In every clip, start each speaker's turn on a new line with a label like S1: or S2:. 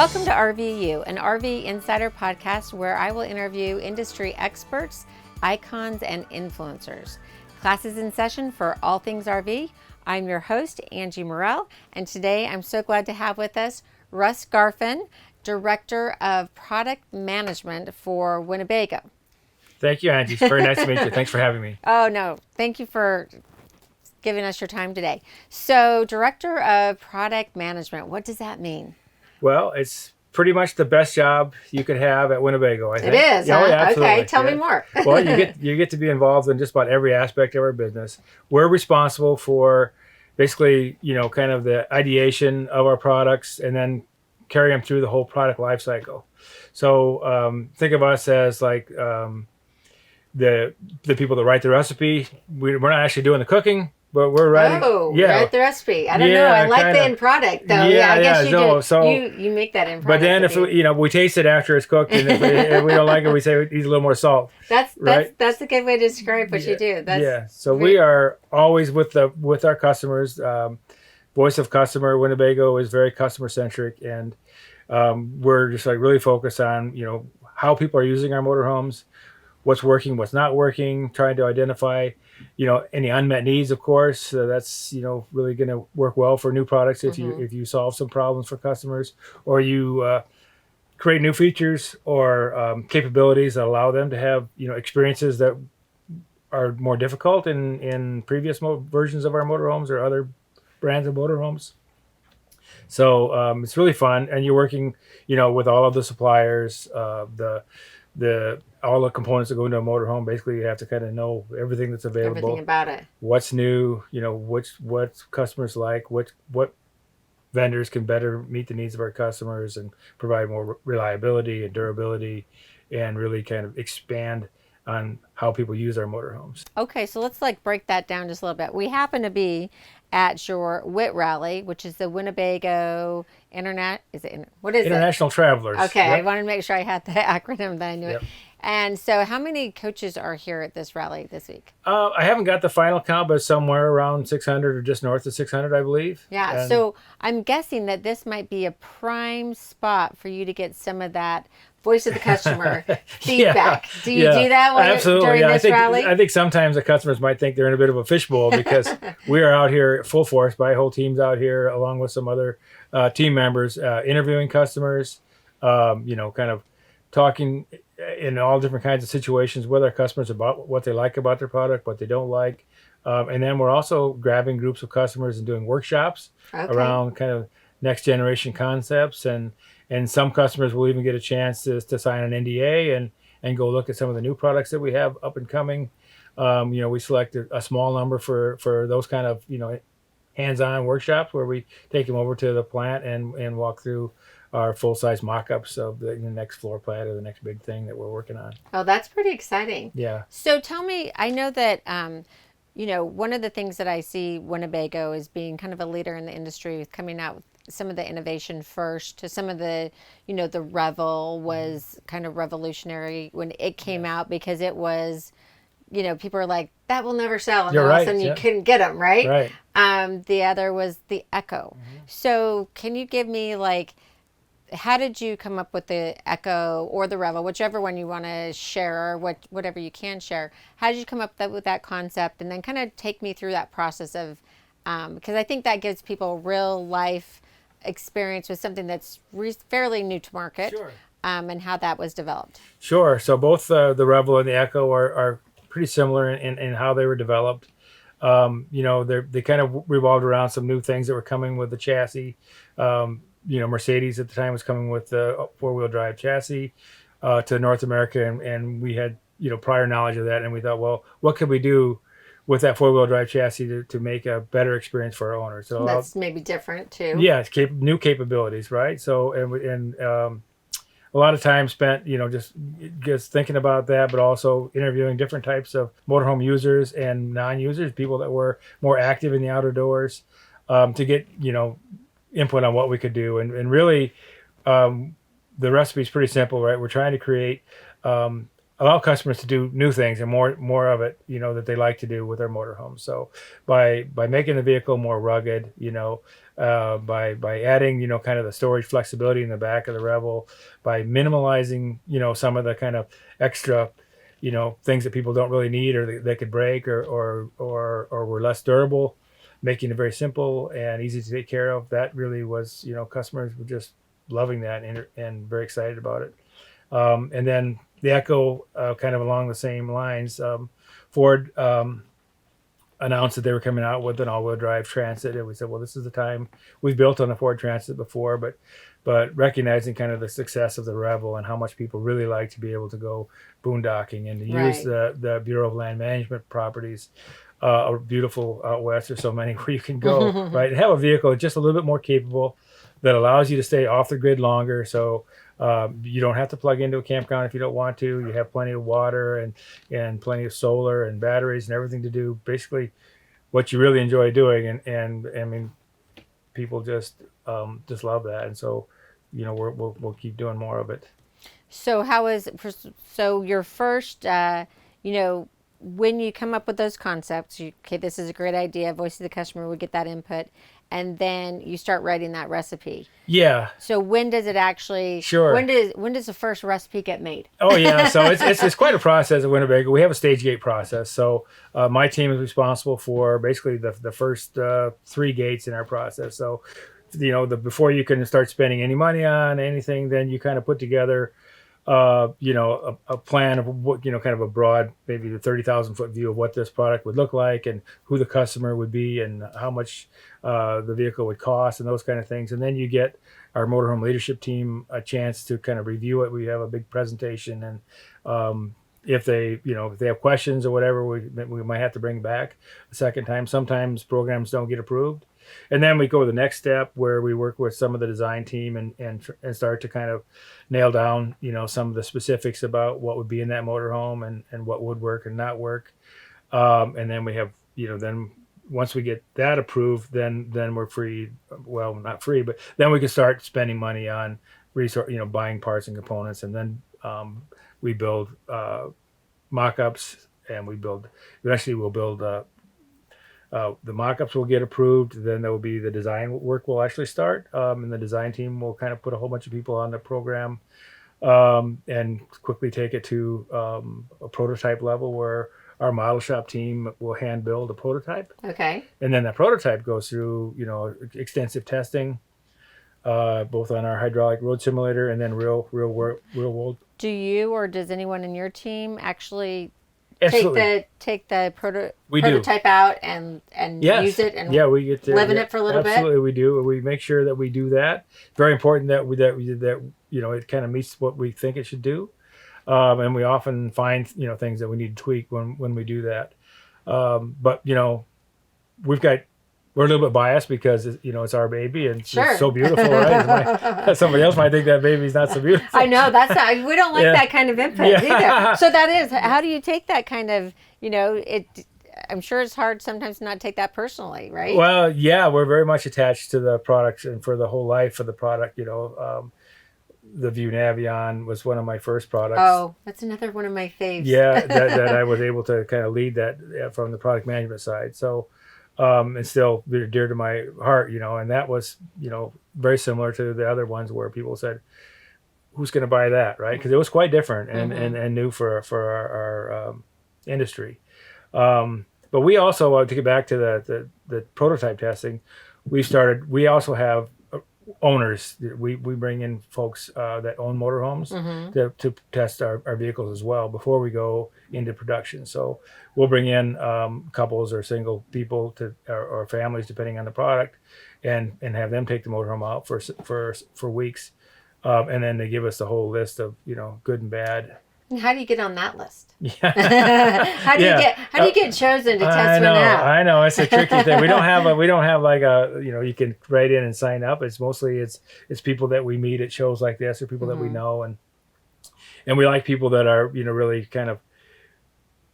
S1: Welcome to RVU, an RV Insider podcast where I will interview industry experts, icons, and influencers. Class is in session for all things RV. I'm your host, Angie Morell, and today I'm so glad to have with us Russ Garfin, Director of Product Management for Winnebago.
S2: Thank you, Angie. It's very nice to meet you. Thanks for having me.
S1: Oh, no. Thank you for giving us your time today. So, Director of Product Management, what does that mean?
S2: Well, it's pretty much the best job you could have at Winnebago, I think.
S1: It is,
S2: Oh,
S1: huh?
S2: yeah, absolutely.
S1: Okay, tell me more.
S2: Well, you get to be involved in just about every aspect of our business. We're responsible for basically, kind of the ideation of our products and then carry them through the whole product life cycle. So think of us as like the people that write the recipe. We're not actually doing the cooking, but we're writing.
S1: Write the recipe. I don't know. I like the end product though. I guess you do. So you make that end product.
S2: But then if we taste it after it's cooked, and if we don't like it, we say it needs a little more salt. That's
S1: a good way to describe what you do.
S2: So we are always with our customers. Voice of customer. Winnebago is very customer centric, and we're just like really focused on how people are using our motorhomes, what's working, what's not working, trying to identify any unmet needs, of course. So that's really going to work well for new products if you solve some problems for customers, or you create new features or capabilities that allow them to have experiences that are more difficult in previous versions of our motorhomes or other brands of motorhomes. So it's really fun, and you're working with all of the suppliers, all the components that go into a motorhome. Basically, you have to kind of know everything that's available.
S1: Everything about it. What's
S2: new, what customers like, what vendors can better meet the needs of our customers and provide more reliability and durability and really kind of expand on how people use our motorhomes.
S1: Okay, so let's break that down just a little bit. We happen to be at your WIT Rally, which is the Winnebago
S2: International Travelers.
S1: Okay, yep. I wanted to make sure I had the acronym that I knew it. And so how many coaches are here at this rally this week?
S2: I haven't got the final count, but somewhere around 600 or just north of 600, I believe.
S1: Yeah, so I'm guessing that this might be a prime spot for you to get some of that voice of the customer feedback. Do you do that during this rally?
S2: I think sometimes the customers might think they're in a bit of a fishbowl because we are out here full force. My whole team's out here along with some other team members interviewing customers, kind of talking in all different kinds of situations with our customers about what they like about their product, what they don't like. And then we're also grabbing groups of customers and doing workshops around kind of next generation concepts. And some customers will even get a chance to sign an NDA and go look at some of the new products that we have up and coming. We selected a small number for those kind of, hands-on workshops where we take them over to the plant and walk through our full-size mock-ups of the next floor plan or the next big thing that we're working on.
S1: Oh, that's pretty exciting.
S2: Yeah.
S1: So tell me, I know that, one of the things that I see Winnebago as being kind of a leader in the industry with coming out with some of the innovation first to some of the, the Revel was kind of revolutionary when it came out because it was, people are like, that will never sell. And all of a sudden you couldn't get them, right? Right. The other was the Echo. So can you give me how did you come up with the Echo or the Revel, whichever one you want to share or whatever you can share? How did you come up with that concept? And then kind of take me through that process of, because I think that gives people real life experience with something that's fairly new to market.
S2: Sure.
S1: And how that was developed.
S2: Sure. So both the Revel and the Echo are pretty similar in how they were developed. They kind of revolved around some new things that were coming with the chassis. Mercedes at the time was coming with the four-wheel drive chassis to North America, and we had prior knowledge of that, and we thought, well, what could we do with that four-wheel drive chassis to make a better experience for our owners? So
S1: that's maybe different too.
S2: Yeah, it's new capabilities, right? So and a lot of time spent, just thinking about that, but also interviewing different types of motorhome users and non-users, people that were more active in the outdoors, to get input on what we could do. And really, the recipe is pretty simple, right? We're trying to create a allow customers to do new things and more of it, that they like to do with their motorhomes. So by making the vehicle more rugged, by adding, kind of the storage flexibility in the back of the Revel, by minimalizing, some of the kind of extra, things that people don't really need or they could break or were less durable, making it very simple and easy to take care of. That really was, customers were just loving that and very excited about it. And then the Echo, kind of along the same lines, Ford announced that they were coming out with an all-wheel drive Transit, and we said, well, this is the time. We've built on a Ford Transit before, but recognizing kind of the success of the Revel and how much people really like to be able to go boondocking and to use the Bureau of Land Management properties, beautiful out west. There's so many where you can go, right, and have a vehicle just a little bit more capable that allows you to stay off the grid longer. So you don't have to plug into a campground if you don't want to. You have plenty of water and plenty of solar and batteries and everything to do basically what you really enjoy doing. And I mean, people just love that. And so, we'll keep doing more of it.
S1: So your first, when you come up with those concepts, okay, this is a great idea, voice of the customer, we get that input, and then you start writing that recipe.
S2: Yeah.
S1: So when does it actually?
S2: Sure.
S1: When does the first recipe get made?
S2: Oh yeah. So it's quite a process at Winnebago. We have a stage gate process. So my team is responsible for basically the first 3 gates in our process. So before you can start spending any money on anything, then you kind of put together a plan of what, kind of a broad, maybe the 30,000 foot view of what this product would look like and who the customer would be and how much the vehicle would cost and those kind of things. And then you get our motorhome leadership team a chance to kind of review it. We have a big presentation, and if they have questions or whatever, we might have to bring back a second time. Sometimes programs don't get approved. And then we go to the next step where we work with some of the design team and start to kind of nail down, some of the specifics about what would be in that motorhome and what would work and not work. And then we have, then once we get that approved, then we're free. Well, not free, but then we can start spending money on buying parts and components. And then we build mock-ups, and eventually we'll build the mock-ups will get approved. Then there will be the design work will actually start, and the design team will kind of put a whole bunch of people on the program and quickly take it to a prototype level where our model shop team will hand build a prototype.
S1: Okay.
S2: And then that prototype goes through extensive testing, both on our hydraulic road simulator and then real world.
S1: Do you or does anyone in your team actually
S2: Absolutely.
S1: take the prototype out and use it and
S2: we get to
S1: live in it for a little bit?
S2: Absolutely, we do. We make sure that we do that. Very important that it kind of meets what we think it should do, and we often find things that we need to tweak when we do that. But we're a little bit biased because it's our baby and it's so beautiful, right? Somebody else might think that baby's not so beautiful.
S1: I know we don't like that kind of input either. So that is, how do you take that kind of I'm sure it's hard sometimes not take that personally, right?
S2: Well, yeah, we're very much attached to the product and for the whole life of the product. The View Navion was one of my first products.
S1: Oh, that's another one of my faves.
S2: Yeah, that I was able to kind of lead that from the product management side. So. And still dear to my heart, and that was, very similar to the other ones where people said, who's going to buy that, right? Because it was quite different and new for our industry. But we also, to get back to the prototype testing, we also have owners. We bring in folks that own motorhomes to test our vehicles as well before we go into production. So we'll bring in couples or single people or families depending on the product, and have them take the motorhome out for weeks, and then they give us the whole list of good and bad.
S1: And how do you get on that list?
S2: Yeah.
S1: How do you get chosen to test one out?
S2: I know it's a tricky thing. We don't have like a you can write in and sign up. It's mostly it's people that we meet at shows like this or people that we know, and we like people that are really kind of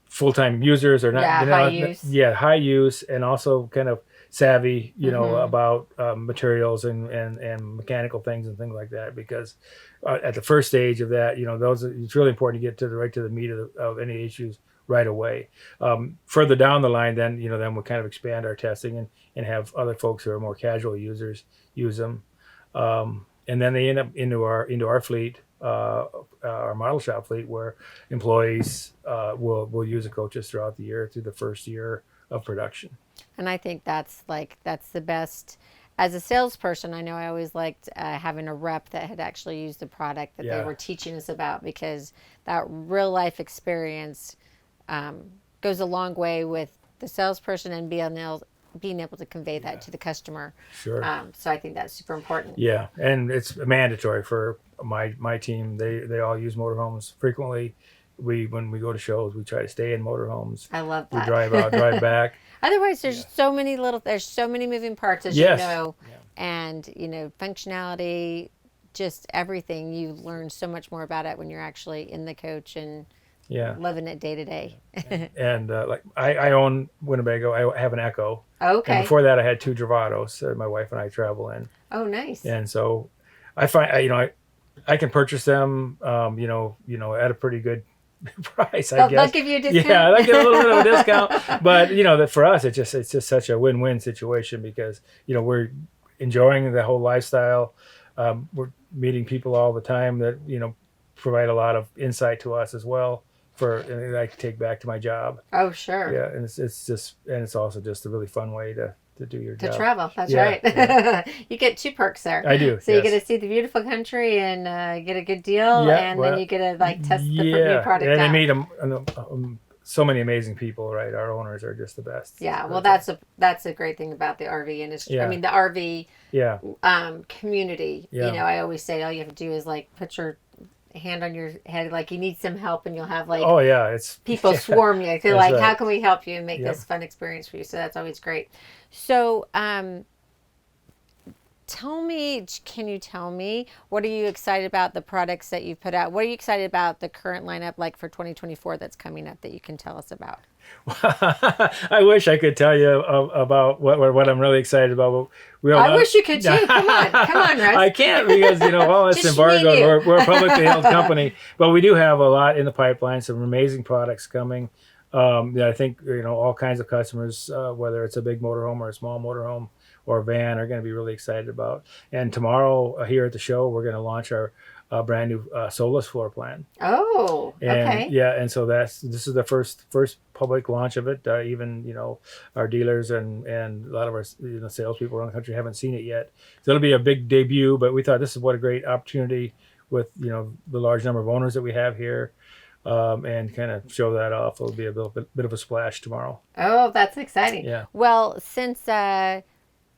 S2: full-time users or not.
S1: High use.
S2: Yeah, high use, and also kind of savvy, about materials and mechanical things and things like that. Because at the first stage of that, it's really important to get right to the meat of any issues right away. Further down the line, then we'll kind of expand our testing and have other folks who are more casual users use them, and then they end up into our fleet, our model shop fleet, where employees will use the coaches throughout the year through the first year of production.
S1: And I think that's the best. As a salesperson, I know I always liked having a rep that had actually used the product that they were teaching us about, because that real life experience goes a long way with the salesperson and being able to convey that to the customer.
S2: Sure.
S1: So I think that's super important.
S2: Yeah, and it's mandatory for my team. They all use motorhomes frequently. When we go to shows, we try to stay in motorhomes.
S1: I love that.
S2: We drive out, drive back.
S1: Otherwise, there's so many moving parts, as
S2: Yes.
S1: you know,
S2: Yeah.
S1: and functionality, just everything. You learn so much more about it when you're actually in the coach and living it day to day.
S2: And like I own Winnebago. I have an Echo.
S1: Okay.
S2: And before that, I had two Dravados that my wife and I travel in.
S1: Oh, nice.
S2: And so I find I can purchase them at a pretty good price. I guess
S1: They'll give you a discount.
S2: Yeah, I get a little bit of a discount. But that for us, it's just such a win-win situation, because we're enjoying the whole lifestyle. We're meeting people all the time that provide a lot of insight to us as well, and I can take back to my job.
S1: Oh, sure.
S2: Yeah, and it's also just a really fun way to do your job.
S1: To travel, that's
S2: Yeah,
S1: right.
S2: yeah.
S1: You get two perks there.
S2: I do.
S1: So you
S2: yes.
S1: get to see the beautiful country and get a good deal,
S2: Yeah,
S1: and
S2: well,
S1: then you get to test the new
S2: Yeah,
S1: product
S2: and
S1: out.
S2: I meet so many amazing people. Right, our owners are just the best.
S1: Yeah, well, that's a great thing about the RV industry.
S2: Yeah.
S1: I mean, the RV community.
S2: Yeah.
S1: I always say all you have to do is put your hand on your head, like you need some help, and you'll have
S2: oh yeah, it's
S1: people swarm you. They're
S2: That's
S1: like,
S2: right.
S1: how can we help you and make this fun experience for you? So that's always great. So can you tell me, what are you excited about the products that you've put out? What are you excited about the current lineup for 2024 that's coming up that you can tell us about?
S2: I wish I could tell you about what I'm really excited about.
S1: I wish you could too. Come on, Russ.
S2: I can't, because all it's
S1: Just
S2: embargoed. We're a publicly held company, but we do have a lot in the pipeline. Some amazing products coming. I think all kinds of customers, whether it's a big motorhome or a small motorhome or a van, are going to be really excited about. And tomorrow here at the show, we're going to launch our brand new Solis floor plan.
S1: Oh,
S2: And,
S1: okay.
S2: Yeah, and so this is the first public launch of it. Even our dealers and a lot of our salespeople around the country haven't seen it yet. So it'll be a big debut. But we thought this is what a great opportunity with the large number of owners that we have here, and kind of show that off. It'll be a bit of a splash tomorrow.
S1: Oh, that's exciting.
S2: Yeah.
S1: Well, since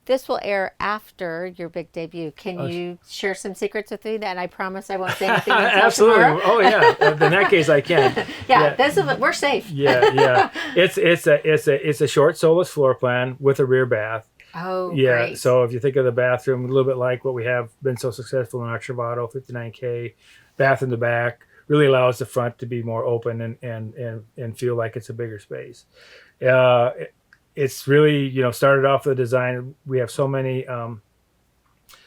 S1: this will air after your big debut, can you share some secrets with me? That I promise I won't say anything until
S2: Absolutely.
S1: tomorrow.
S2: Oh yeah. In that case, I can.
S1: Yeah. We're safe.
S2: Yeah. It's a short Solis floor plan with a rear bath.
S1: Oh,
S2: yeah.
S1: great.
S2: So if you think of the bathroom, a little bit like what we have been so successful in our Travato 59K, bath in the back really allows the front to be more open and feel like it's a bigger space. It's really started off the design. We have so many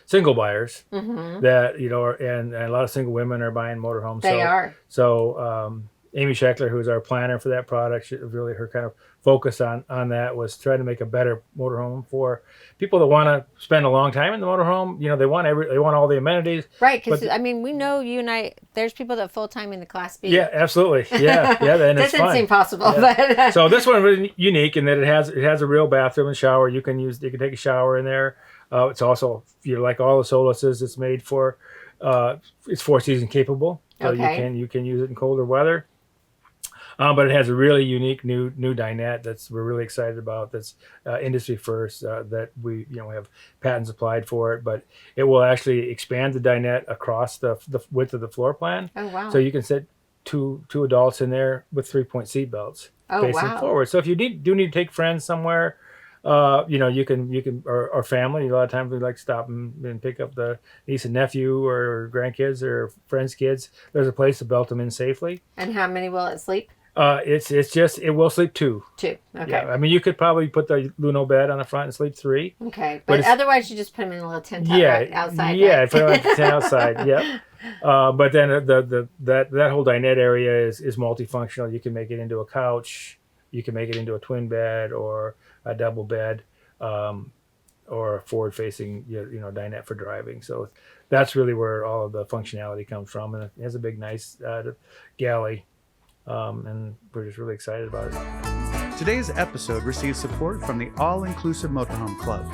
S2: single buyers that and a lot of single women are buying motorhomes.
S1: They are.
S2: So Amy Scheckler, who's our planner for that product, really her kind of focus on that was trying to make a better motorhome for people that want to spend a long time in the motorhome. They want all the amenities.
S1: Right, because we know you and I. There's people that full time in the Class B.
S2: Yeah, absolutely. Yeah. And it's
S1: doesn't
S2: fun.
S1: seem possible,
S2: Yeah.
S1: but
S2: So this one really unique in that it has a real bathroom and shower. You can take a shower in there. It's also like all the Solises, it's made for it's 4-season capable, so
S1: Okay.
S2: you can use it in colder weather. But it has a really unique new dinette we're really excited about. That's industry first. That we have patents applied for it, but it will actually expand the dinette across the width of the floor plan.
S1: Oh, wow.
S2: So you can sit two adults in there with 3-point seat belts facing forward. So if you do need to take friends somewhere, you can or family. A lot of times we like to stop and pick up the niece and nephew or grandkids or friends' kids. There's a place to belt them in safely.
S1: And how many will it sleep?
S2: It will sleep two.
S1: Two. Okay.
S2: Yeah, I mean, you could probably put the Luno bed on the front and sleep three.
S1: Okay, but otherwise you just put them in a little tent outside.
S2: Yeah,
S1: right?
S2: put them on the tent outside. Yep. But then that whole dinette area is multifunctional. You can make it into a couch. You can make it into a twin bed or a double bed, or a forward-facing dinette for driving. So that's really where all of the functionality comes from, and it has a big, nice galley. And we're just really excited about it.
S3: Today's episode receives support from the All-Inclusive Motorhome Club.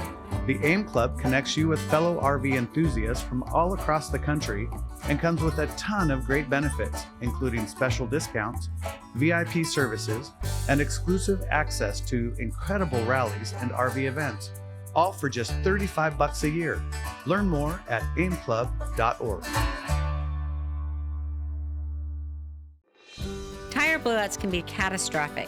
S3: The AIM Club connects you with fellow RV enthusiasts from all across the country and comes with a ton of great benefits, including special discounts, VIP services, and exclusive access to incredible rallies and RV events, all for just $35 a year. Learn more at aimclub.org.
S4: Tire blowouts can be catastrophic.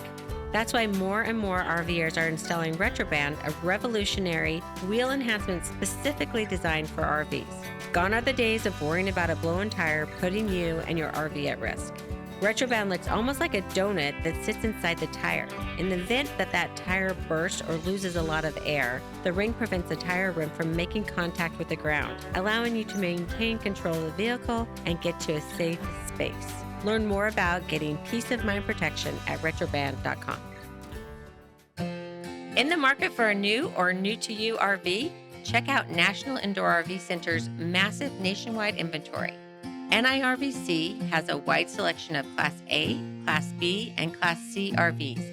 S4: That's why more and more RVers are installing RettroBand, a revolutionary wheel enhancement specifically designed for RVs. Gone are the days of worrying about a blown tire putting you and your RV at risk. RettroBand looks almost like a donut that sits inside the tire. In the event that tire bursts or loses a lot of air, the ring prevents the tire rim from making contact with the ground, allowing you to maintain control of the vehicle and get to a safe space. Learn more about getting peace of mind protection at RettroBand.com. In the market for a new or new-to-you RV? Check out National Indoor RV Center's massive nationwide inventory. NIRVC has a wide selection of Class A, Class B, and Class C RVs.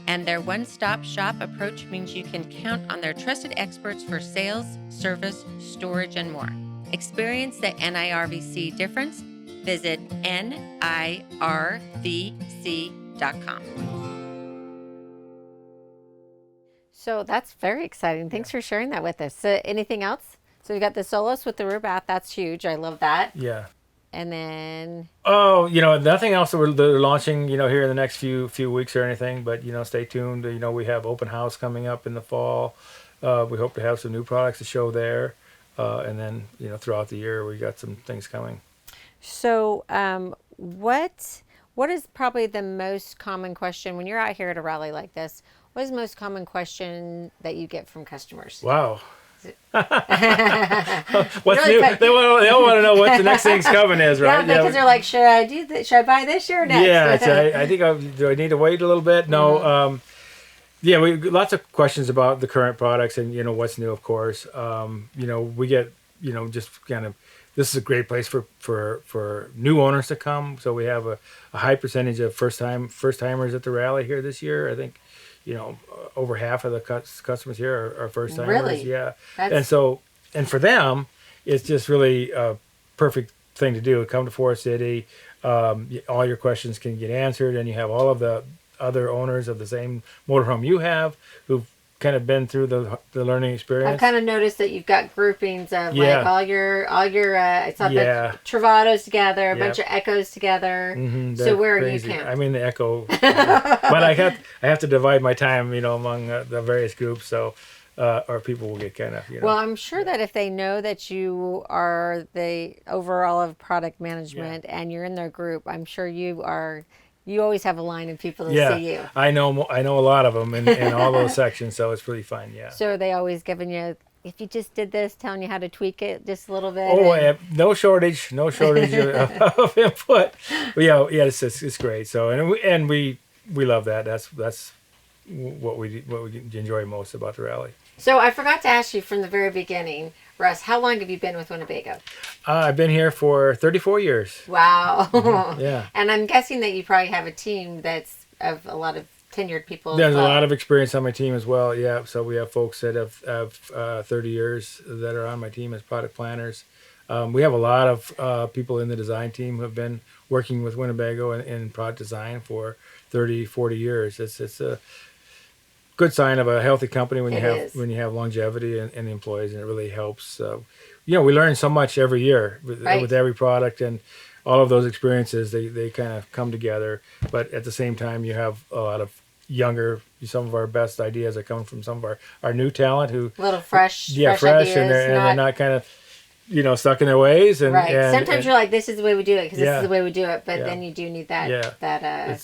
S4: And their one-stop shop approach means you can count on their trusted experts for sales, service, storage, and more. Experience the NIRVC difference. Visit NIRVC.com.
S1: So that's very exciting. Thanks for sharing that with us. So anything else? So we got the Solis with the rear bath. That's huge. I love that.
S2: Yeah.
S1: And then
S2: nothing else that they're launching here in the next few weeks or anything. But stay tuned. We have open house coming up in the fall. We hope to have some new products to show there. And then throughout the year we got some things coming.
S1: So, what is probably the most common question when you're out here at a rally like this? What is the most common question that you get from customers?
S2: Wow. What's new? They all want to know what the next thing's coming is, right?
S1: Yeah, because they're like, should I do this? Should I buy this year or next?
S2: Yeah, so I think do I need to wait a little bit? No. Yeah, we lots of questions about the current products and what's new, of course. We get just kind of. This is a great place for new owners to come. So we have a high percentage of first timers at the rally here this year. I think, over half of the customers here are first timers.
S1: Really?
S2: Yeah. And for them, it's just really a perfect thing to do. Come to Forest City. All your questions can get answered, and you have all of the other owners of the same motorhome you have who've kind of been through the learning experience.
S1: I've kind of noticed that you've got groupings of like all your I saw the Travados together, a bunch of Echoes together.
S2: Mm-hmm,
S1: so where
S2: crazy.
S1: are you camped?
S2: I'm in the Echo, but I have to divide my time, among the various groups. So, or people will get kind of,
S1: Well, I'm sure that if they know that you are the overall of product management and you're in their group, I'm sure you always have a line of people to see you.
S2: I know a lot of them in all those sections, so it's pretty fun. Yeah.
S1: So are they always giving you, if you just did this, telling you how to tweak it just a little bit?
S2: Oh, no shortage of input. But it's great. So and we love that. That's what we enjoy most about the rally.
S1: So I forgot to ask you from the very beginning, Russ, how long have you been with Winnebago?
S2: I've been here for 34 years.
S1: Wow.
S2: Mm-hmm. Yeah.
S1: And I'm guessing that you probably have a team that's of a lot of tenured people.
S2: There's a lot of experience on my team as well. Yeah. So we have folks that have 30 years that are on my team as product planners. We have a lot of people in the design team who have been working with Winnebago in product design for 30, 40 years. It's a good sign of a healthy company when you have longevity in the employees, and it really helps. We learn so much every year with every product, and all of those experiences they kind of come together. But at the same time, you have a lot of some of our best ideas that come from some of our new talent who
S1: a little fresh
S2: ideas, and they're not kind of stuck in their ways. And
S1: sometimes you're like, this is the way we do it because this is the way we do it, but then you do need that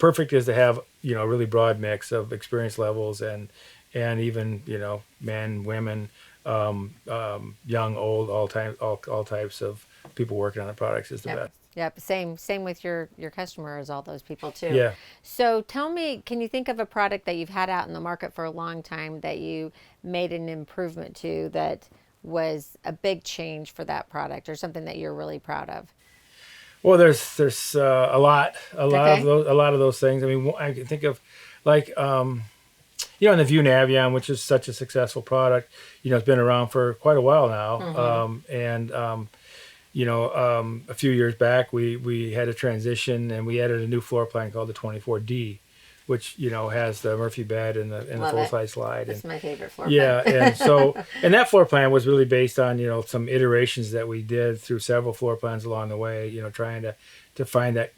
S2: perfect is to have, a really broad mix of experience levels and even, men, women, young, old, all types of people working on the products is the best.
S1: Yep. Same with your customers, all those people too.
S2: Yeah.
S1: So tell me, can you think of a product that you've had out in the market for a long time that you made an improvement to that was a big change for that product, or something that you're really proud of?
S2: Well, there's a lot
S1: Okay.
S2: of those things. I mean, I can think of like in the View Navion, which is such a successful product. It's been around for quite a while now, and a few years back, we had a transition and we added a new floor plan called the 24D, which has the Murphy bed and the
S1: Love
S2: full
S1: it.
S2: size slide.
S1: That's my favorite floor
S2: Yeah,
S1: plan.
S2: and so that floor plan was really based on some iterations that we did through several floor plans along the way. Trying to find that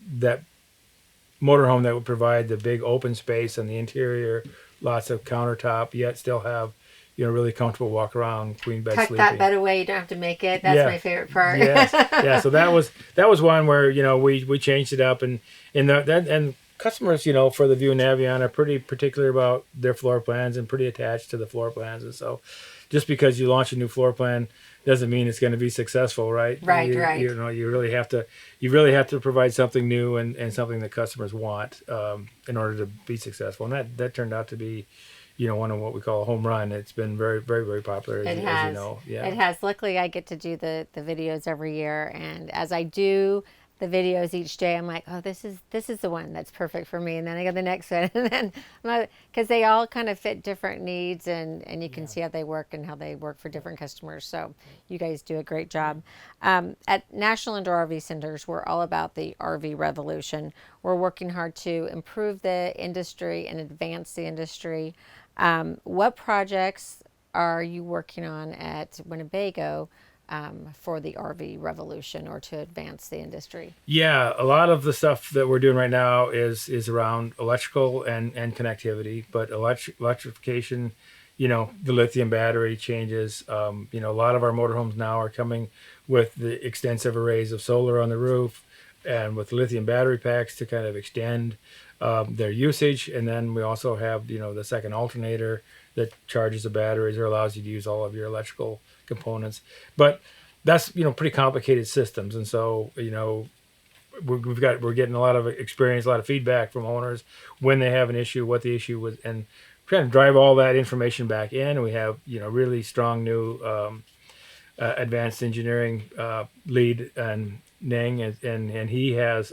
S2: motorhome that would provide the big open space on the interior, lots of countertop, yet still have really comfortable walk around queen bed
S1: Tuck
S2: sleeping.
S1: that bed away. You don't have to make it. That's my favorite part.
S2: Yes. Yeah. So that was one where we changed it up and customers for the View Navion are pretty particular about their floor plans and pretty attached to the floor plans, and so just because you launch a new floor plan doesn't mean it's going to be successful, right?
S1: Right.
S2: You really have to provide something new and something that customers want in order to be successful, and that turned out to be one of what we call a home run. It's been very, very, very popular, as you know. Yeah.
S1: It has. Luckily, I get to do the videos every year, and as I do the videos each day, I'm like, oh, this is the one that's perfect for me, and then I go to the next one, and then because they all kind of fit different needs, and you can see how they work and how they work for different customers. So you guys do a great job. At National Indoor RV Centers, we're all about the RV revolution. We're working hard to improve the industry and advance the industry. What projects are you working on at Winnebago for the RV revolution or to advance the industry?
S2: Yeah, a lot of the stuff that we're doing right now is around electrical and connectivity, but electrification, the lithium battery changes. A lot of our motorhomes now are coming with the extensive arrays of solar on the roof and with lithium battery packs to kind of extend their usage. And then we also have, the second alternator that charges the batteries or allows you to use all of your electrical components. But that's, pretty complicated systems. And so, we're getting a lot of experience, a lot of feedback from owners when they have an issue, what the issue was, and trying to drive all that information back in. And we have, really strong new advanced engineering lead and Ning, and he has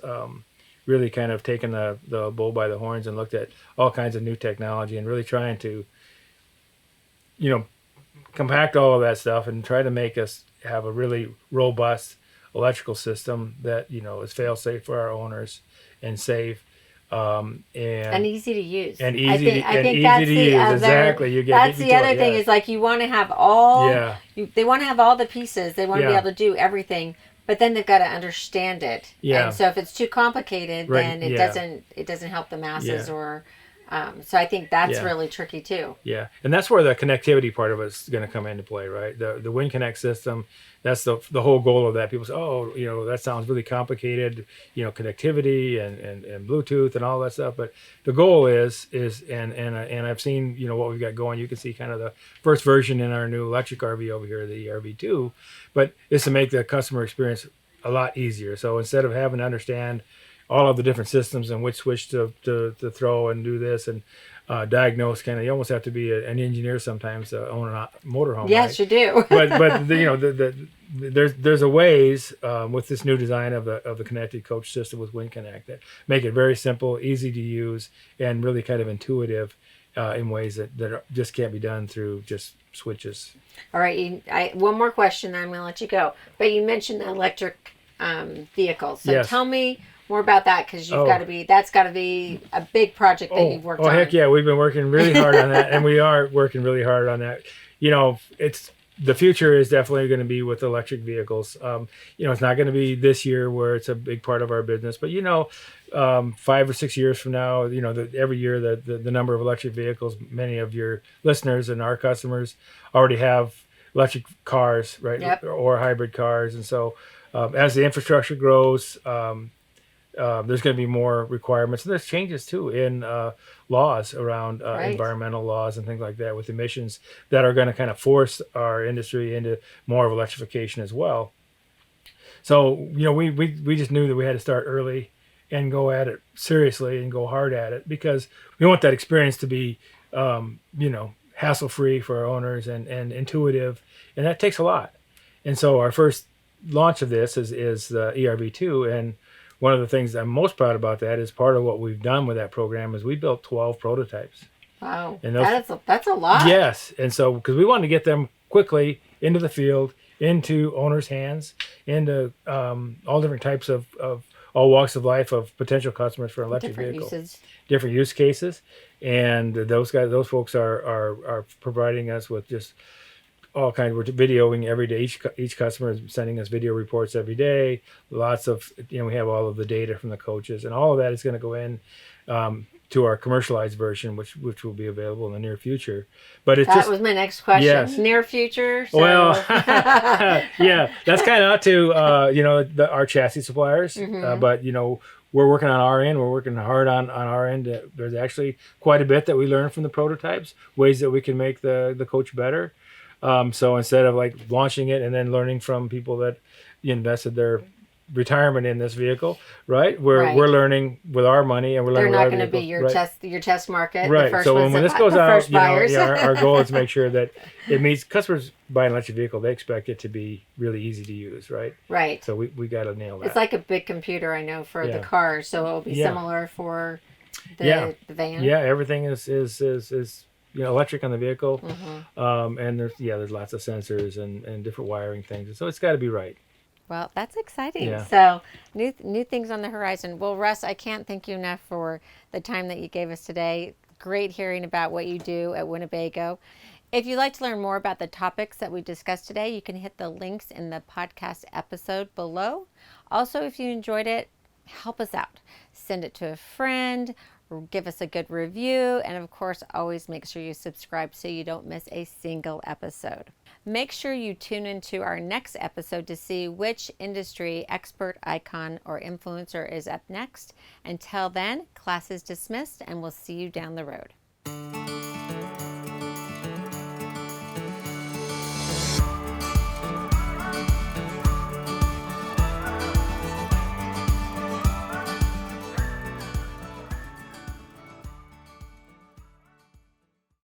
S2: really kind of taken the bull by the horns and looked at all kinds of new technology and really trying to, compact all of that stuff and try to make us have a really robust electrical system that, is fail safe for our owners and safe. And
S1: easy to use.
S2: And easy
S1: I think
S2: easy
S1: that's
S2: to
S1: the
S2: use.
S1: other,
S2: Exactly.
S1: That's the other thing is like you want to have all.
S2: Yeah.
S1: They want to have all the pieces. They want to be
S2: Yeah.
S1: able to do everything, but then they've got to understand it.
S2: Yeah.
S1: And so if it's too complicated,
S2: Right,
S1: then it
S2: yeah.
S1: doesn't help the masses
S2: Yeah.
S1: or. So I think that's
S2: Yeah.
S1: really tricky too.
S2: Yeah, and that's where the connectivity part of it's going to come into play, right? The WinConnect system, that's the whole goal of that. People say, oh, that sounds really complicated, connectivity and Bluetooth and all that stuff. But the goal is and I've seen what we've got going. You can see kind of the first version in our new electric RV over here, the RV2, but it's to make the customer experience a lot easier. So instead of having to understand all of the different systems and which switch to throw and do this and diagnose, kind of, you almost have to be an engineer sometimes to own a motorhome.
S1: Yes,
S2: right?
S1: you do.
S2: but there's a ways with this new design of the connected coach system with WinConnect that make it very simple, easy to use, and really kind of intuitive in ways that just can't be done through just switches.
S1: All right. One more question, then I'm going to let you go. But you mentioned the electric vehicles. So
S2: Yes.
S1: tell me more about that, because that's got to be a big project that you've worked on.
S2: Oh, heck yeah. We've been working really hard on that, and we are working really hard on that. It's the future is definitely going to be with electric vehicles. It's not going to be this year where it's a big part of our business, but 5 or 6 years from now, every year the number of electric vehicles, many of your listeners and our customers already have electric cars, right?
S1: Yep.
S2: Or hybrid cars. And so as the infrastructure grows, there's going to be more requirements. And there's changes too in laws around
S1: Right.
S2: environmental laws and things like that with emissions that are going to kind of force our industry into more of electrification as well. So, we just knew that we had to start early and go at it seriously and go hard at it because we want that experience to be, hassle-free for our owners and intuitive. And that takes a lot. And so our first launch of this is the ERV2. And one of the things I'm most proud about that is part of what we've done with that program is we built 12 prototypes.
S1: Wow.
S2: And
S1: That's a lot.
S2: Yes. And so, because we wanted to get them quickly into the field, into owners' hands, into all different types of all walks of life of potential customers for electric
S1: Different
S2: vehicles,
S1: uses.
S2: different use cases, and those folks are providing us with just all kinds. We're videoing every day. Each customer is sending us video reports every day. Lots of we have all of the data from the coaches, and all of that is going to go in to our commercialized version, which will be available in the near future. But it's
S1: That was my next question.
S2: Yes.
S1: Near future. So.
S2: Well, yeah, that's kind of up to our chassis suppliers. But we're working on our end. We're working hard on our end. There's actually quite a bit that we learned from the prototypes, ways that we can make the coach better. So instead of like launching it and then learning from people that invested their retirement in this vehicle, right? We're learning with our money, and we're learning.
S1: They're not
S2: going to
S1: be your test market.
S2: Right.
S1: The first
S2: So
S1: ones
S2: when
S1: that
S2: this goes out,
S1: first buyers.
S2: our goal is to make sure that it meets customers buy an electric vehicle. They expect it to be really easy to use, right?
S1: Right.
S2: So we got to nail that.
S1: It's like a big computer, I know, for the car, so it'll be similar for the van.
S2: Yeah, everything is electric on the vehicle, and there's lots of sensors and different wiring things. So it's got to be right.
S1: Well, that's exciting.
S2: Yeah.
S1: So new things on the horizon. Well, Russ, I can't thank you enough for the time that you gave us today. Great hearing about what you do at Winnebago. If you'd like to learn more about the topics that we discussed today, you can hit the links in the podcast episode below. Also, if you enjoyed it, help us out. Send it to a friend, give us a good review, and of course, always make sure you subscribe so you don't miss a single episode. Make sure you tune into our next episode to see which industry expert, icon, or influencer is up next. Until then, class is dismissed, and we'll see you down the road.